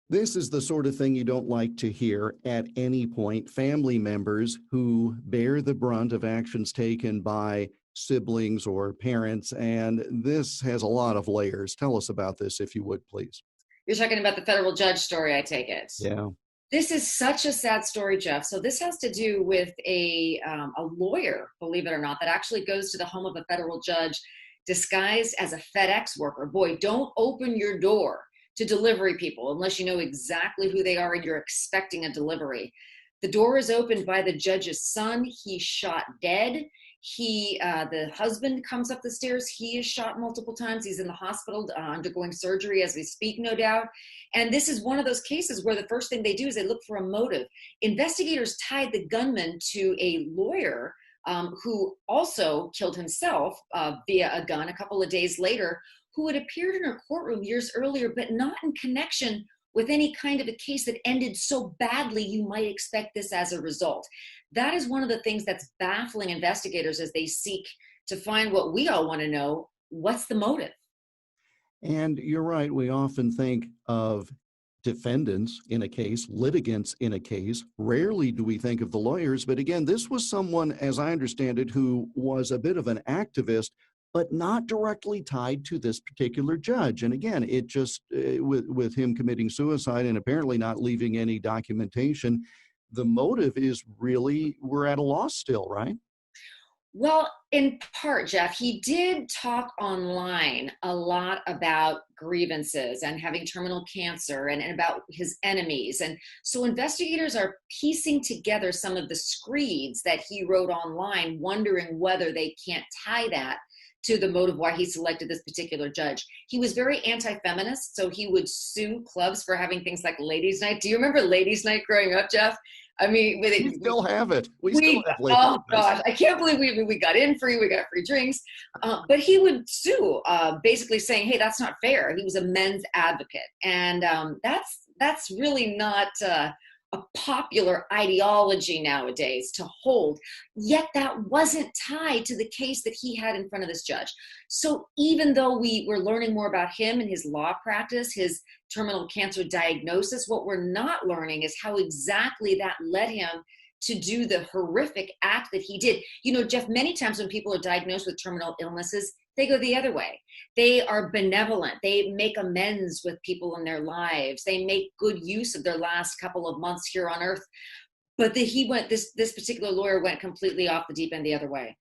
This is the sort of thing you don't like to hear at any point. Family members who bear the brunt of actions taken by siblings or parents. And this has a lot of layers. Tell us about this, if you would, please. You're talking about the federal judge story, I take it. Yeah. This is such a sad story, Jeff. So this has to do with a lawyer, believe it or not, that actually goes to the home of a federal judge disguised as a FedEx worker. Boy, don't open your door to delivery people unless you know exactly who they are and you're expecting a delivery. The door is opened by the judge's son. He's shot dead. The husband comes up the stairs. He is shot multiple times. He's in the hospital undergoing surgery as we speak, no doubt. And this is one of those cases where the first thing they do is they look for a motive. Investigators tied the gunman to a lawyer who also killed himself via a gun a couple of days later, who had appeared in a courtroom years earlier, but not in connection with any kind of a case that ended so badly you might expect this as a result. That is one of the things that's baffling investigators as they seek to find what we all want to know: what's the motive? And you're right. We often think of defendants in a case, litigants in a case. Rarely do we think of the lawyers. But again, this was someone, as I understand it, who was a bit of an activist, but not directly tied to this particular judge. And again, it just, with him committing suicide and apparently not leaving any documentation, the motive is really, we're at a loss still, right? Well, in part, Jeff, he did talk online a lot about grievances and having terminal cancer and about his enemies. And so investigators are piecing together some of the screeds that he wrote online, wondering whether they can't tie that to the motive why he selected this particular judge. He was very anti-feminist, so he would sue clubs for having things like ladies' night. Do you remember ladies' night growing up, Jeff? I mean, We still have it. We still have ladies' oh nights. gosh, I can't believe we got in free, we got free drinks. But he would sue, basically saying, hey, that's not fair. He was a men's advocate. And that's really not a popular ideology nowadays to hold. Yet that wasn't tied to the case that he had in front of this judge. So even though we were learning more about him and his law practice, his terminal cancer diagnosis, what we're not learning is how exactly that led him to do the horrific act that he did. You know, Jeff, many times when people are diagnosed with terminal illnesses, they go the other way. They are benevolent. They make amends with people in their lives. They make good use of their last couple of months here on earth. But this particular lawyer went completely off the deep end the other way.